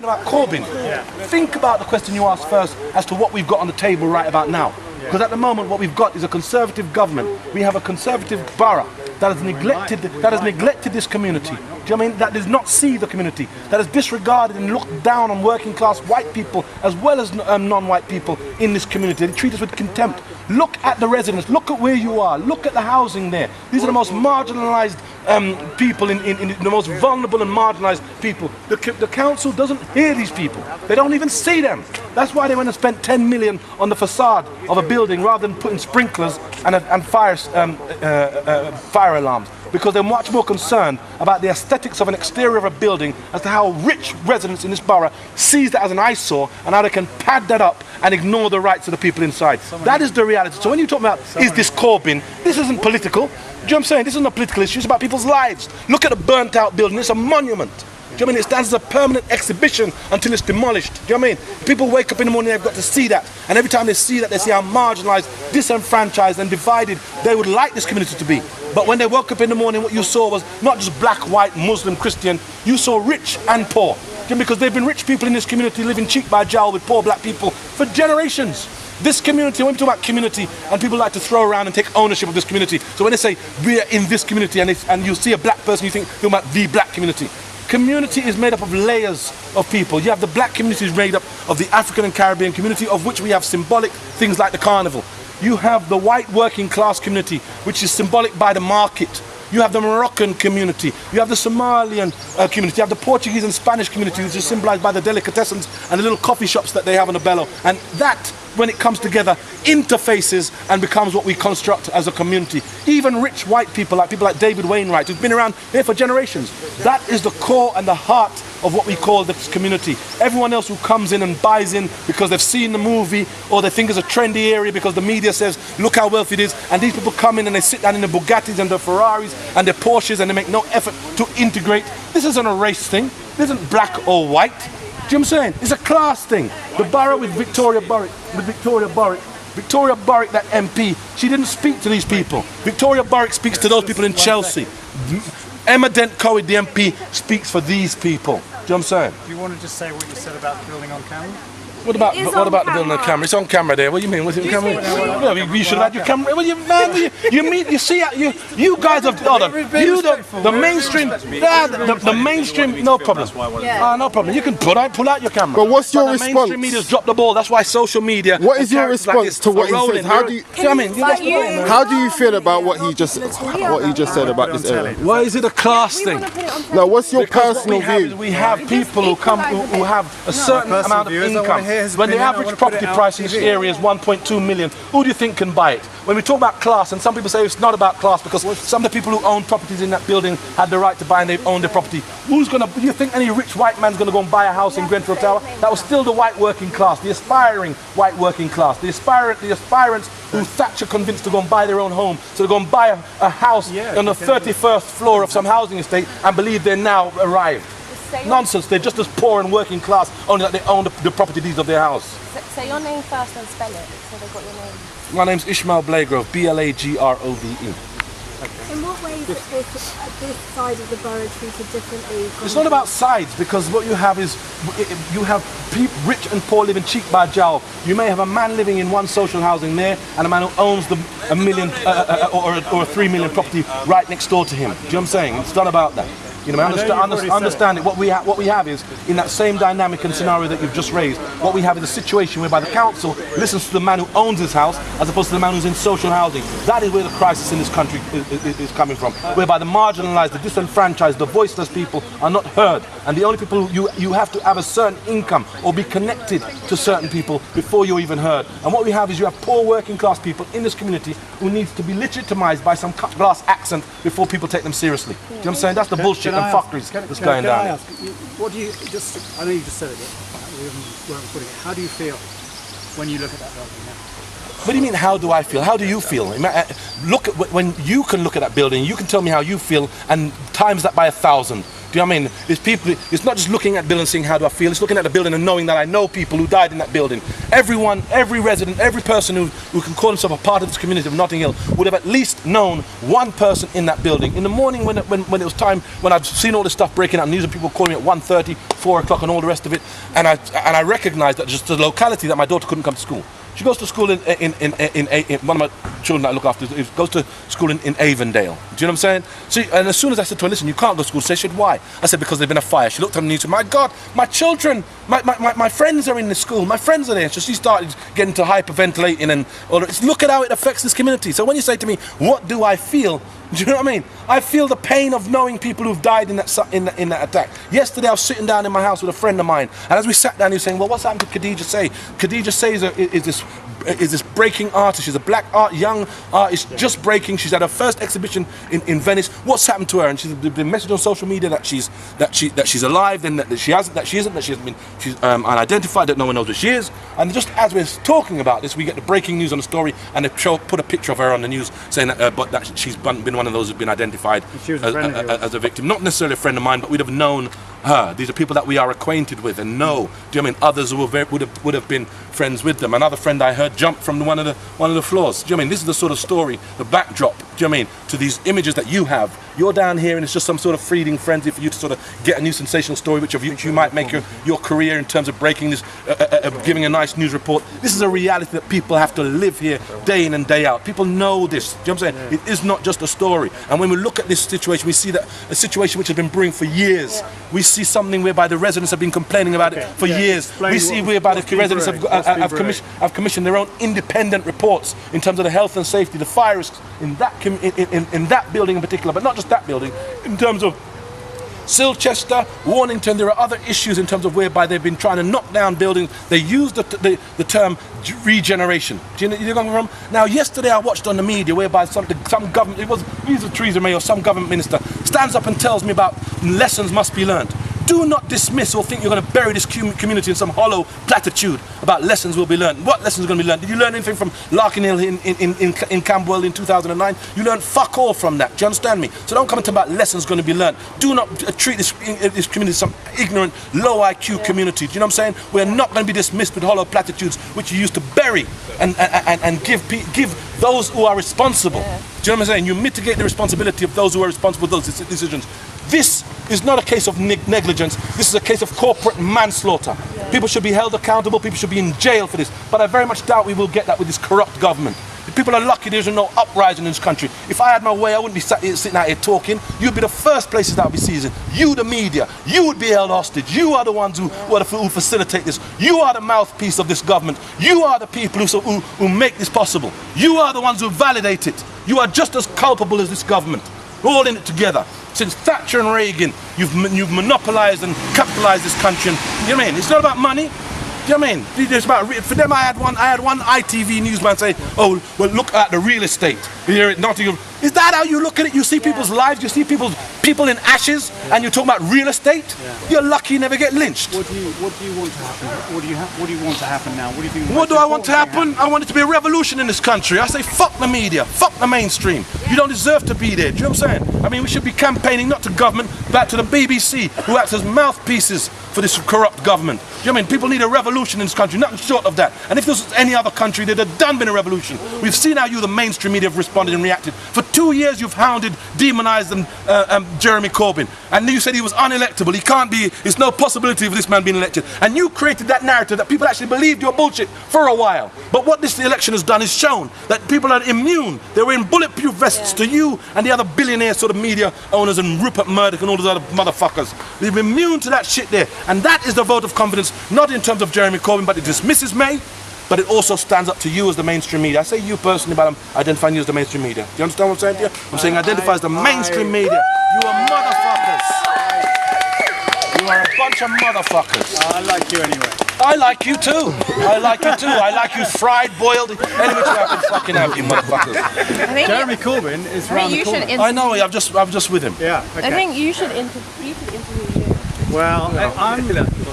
about Corbyn. Think about the question you asked first as to what we've got on the table right about now. Because at the moment what we've got is a Conservative government. We have a Conservative borough that has neglected this community. Do you know what I mean? That does not see the community, that has disregarded and looked down on working class white people as well as non-white people in this community. They treat us with contempt. Look at the residents, look at where you are, look at the housing there. These are the most marginalised people, in the most vulnerable and marginalised people. The council doesn't hear these people. They don't even see them. That's why they went and spent 10 million on the facade of a building rather than putting sprinklers and fire alarms. Because they're much more concerned about the aesthetics of an exterior of a building as to how rich residents in this borough sees that as an eyesore and how they can pad that up and ignore the rights of the people inside. That is the reality. So when you talk about, is this Corbyn, this isn't political. Do you know what I'm saying? This isn't a political issue, it's about people's lives. Look at the burnt out building, it's a monument. Do you know what I mean? It stands as a permanent exhibition until it's demolished. Do you know what I mean? People wake up in the morning, they've got to see that. And every time they see that, they see how marginalised, disenfranchised and divided they would like this community to be. But when they woke up in the morning, what you saw was not just black, white, Muslim, Christian, you saw rich and poor. Because there have been rich people in this community living cheek by jowl with poor black people for generations. This community, when we talk about community, and people like to throw around and take ownership of this community. So when they say, we're in this community, and you see a black person, you think about the black community. Community is made up of layers of people. You have the black community is made up of the African and Caribbean community, of which we have symbolic things like the carnival. You have the white working class community, which is symbolic by the market. You have the Moroccan community. You have the Somalian community. You have the Portuguese and Spanish community, which is symbolized by the delicatessens and the little coffee shops that they have on the Bello. And that, when it comes together, interfaces and becomes what we construct as a community. Even rich white people like David Wainwright, who's been around here for generations. That is the core and the heart of what we call this community. Everyone else who comes in and buys in because they've seen the movie or they think it's a trendy area because the media says, look how wealthy it is. And these people come in and they sit down in the Bugattis and the Ferraris and the Porsches and they make no effort to integrate. This isn't a race thing. This isn't black or white. Do you know what I'm saying? It's a class thing. The borough with Victoria Borwick, that MP, she didn't speak to these people. Victoria Borwick speaks to those people in Chelsea. Emma Dent-Coed, the MP, speaks for these people. Do you know what I'm saying? Do you want to just say what you said about the building on camera? What about the building on camera? It's on camera there. What do you mean? Was it on camera? No, you should have had your camera. Well, you see, you guys have, hold on. You, the mainstream, the mainstream, no problem. No problem. You can pull out your camera. But what's your response? The mainstream media's dropped the ball. That's why social media. What is your response to what he says? How do you feel about what he just said about this area? Why is it a class thing? No, what's your personal view? We have people who have a certain amount of income. When the average property price in this area is 1.2 million, who do you think can buy it? When we talk about class, and some people say it's not about class because some of the people who own properties in that building had the right to buy and they own the property. Do you think any rich white man's going to go and buy a house in Grenfell Tower? That was still the white working class, the aspiring white working class, the aspirants who Thatcher convinced to go and buy their own home, so to go and buy a house on the 31st floor of some housing estate and believe they're now arrived. Nonsense, they're just as poor and working class, only that they own the property deeds of their house. Say your name first and spell it, so they've got your name. My name's Ishmael Blagrove, Blagrove. In what ways is this side of the borough treated differently? It's not about sides, because what you have is, you have rich and poor living cheek by jowl. You may have a man living in one social housing there, and a man who owns a million or a 3 million property right next door to him. Do you know what I'm saying? It's not about that. You know, understand it. What we have is, in that same dynamic and scenario that you've just raised, what we have is a situation whereby the council listens to the man who owns his house as opposed to the man who's in social housing. That is where the crisis in this country is coming from, whereby the marginalised, the disenfranchised, the voiceless people are not heard. And the only people you have to have a certain income or be connected to certain people before you're even heard. And what we have is you have poor working class people in this community who needs to be legitimised by some cut glass accent before people take them seriously. Do you know what I'm saying? That's the bullshit and fuckeries that's going down. I ask, what do you I know you just said it, but we weren't recording it. How do you feel when you look at that building now? What do you mean, how do I feel? How do you feel? Look at when you can look at that building, you can tell me how you feel and times that by 1,000. Do you know what I mean? It's people. It's not just looking at the building and saying how do I feel. It's looking at the building and knowing that I know people who died in that building. Everyone, every resident, every person who can call himself a part of this community of Notting Hill would have at least known one person in that building. In the morning when it was time, when I've seen all this stuff breaking out, news and people calling me at 1:30, 4 o'clock and all the rest of it, and I recognised that just the locality that my daughter couldn't come to school. She goes to school in one of my children that I look after goes to school in Avondale. Do you know what I'm saying? So, and as soon as I said to her, listen, you can't go to school, she said, why? I said, because there's been a fire. She looked at me and said, my God, my children, my friends are in the school, my friends are there. So she started getting to hyperventilating and all that. Look at how it affects this community. So when you say to me, what do I feel? Do you know what I mean? I feel the pain of knowing people who've died in that attack. Yesterday I was sitting down in my house with a friend of mine, and as we sat down he was saying, well, what's happened to Khadija Say? Khadija Say is this breaking artist. She's a black young artist just breaking. She's had her first exhibition in Venice. What's happened to her? And she's been messaged on social media that she's alive, then that she hasn't been unidentified, that no one knows where she is. And just as we're talking about this, we get the breaking news on the story, and they put a picture of her on the news saying that she's been one of those who've been identified as a victim. Not necessarily a friend of mine, but we'd have known her. These are people that we are acquainted with and know. Do you know what I mean? Others who would have been friends with them. Another friend I heard jumped from one of the floors. Do you know what I mean? This is the sort of story, the backdrop, do you know what I mean, to these images that you have. You're down here and it's just some sort of fleeting frenzy for you to sort of get a new sensational story which you might make your career in terms of breaking this, giving a nice news report. This is a reality that people have to live here day in and day out. People know this. Do you know what I'm saying? It is not just a story. And when we look at this situation, we see that a situation which has been brewing for years. We see something whereby the residents have been complaining about it for years. We see whereby the residents have commissioned their own independent reports in terms of the health and safety, the fire risks in that building in particular, but not just that building, in terms of Silchester, Warnington. There are other issues in terms of whereby they've been trying to knock down buildings. They use the term regeneration. Do you know where I'm from? Now, yesterday I watched on the media whereby some government, it was either Theresa May or some government minister, stands up and tells me about lessons must be learned. Do not dismiss or think you're going to bury this community in some hollow platitude about lessons will be learned. What lessons are going to be learned? Did you learn anything from Larkin Hill in Camberwell in 2009? You learned fuck all from that. Do you understand me? So don't come and talk about lessons going to be learned. Do not treat this community as some ignorant, low IQ community. Do you know what I'm saying? We're not going to be dismissed with hollow platitudes which you used to bury and give those who are responsible. Do you know what I'm saying? You mitigate the responsibility of those who are responsible for those decisions. This is not a case of negligence. This is a case of corporate manslaughter. People should be held accountable. People should be in jail for this. But I very much doubt we will get that with this corrupt government. The people are lucky there's no uprising in this country. If I had my way, I wouldn't be sitting out here talking. You'd be the first places that would be seizing. You, the media, you would be held hostage. You are the ones who facilitate this. You are the mouthpiece of this government. You are the people who make this possible. You are the ones who validate it. You are just as culpable as this government. We're all in it together. Since Thatcher and Reagan, you've monopolised and capitalised this country. And, you know what I mean? It's not about money. Do you know what I mean? It's about, for them, I had one ITV newsman say, "Oh, well, look at the real estate here at Nottingham." Is that how you look at it? You see people's lives, you see people in ashes, and you talk about real estate. You're lucky you never get lynched. What do you want to happen? What do you want to happen now? What do you think? What do I want to happen? I want it to be a revolution in this country. I say fuck the media, fuck the mainstream. You don't deserve to be there. Do you know what I'm saying? I mean, we should be campaigning not to government, but to the BBC, who acts as mouthpieces for this corrupt government. Do you know what I mean? People need a revolution in this country, nothing short of that. And if this was any other country, there'd have been a revolution. We've seen how you, the mainstream media, have responded and reacted. For 2 years, you've hounded, demonized Jeremy Corbyn. And you said he was unelectable. He can't be, there's no possibility of this man being elected. And you created that narrative that people actually believed your bullshit for a while. But what this election has done is shown that people are immune. They were in bulletproof vests to you and the other billionaire sort of media owners and Rupert Murdoch and all those other motherfuckers. They're immune to that shit there. And that is the vote of confidence, not in terms of Jeremy Corbyn, but it dismisses May. But it also stands up to you as the mainstream media. I say you personally, but I'm identifying you as the mainstream media. Do you understand what I'm saying to you? I'm saying identify as the mainstream media. You are motherfuckers. You are a bunch of motherfuckers. I like you anyway. I like you too. I like you too. I like you fried, boiled, any which way I can fucking have you, motherfuckers. Jeremy Corbyn is around the corner. I know. I'm just with him. Yeah. Okay. I think you should interview you. Well, I'm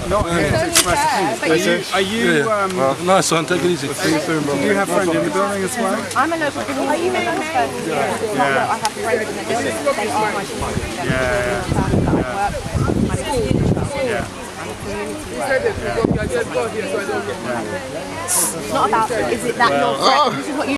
not here to express opinions. Are you? Nice one, take it easy. Do you have friends in the building as well? I'm a local community person. I have friends in the building. They are my community. It's not about, is it that you're friends? This is what you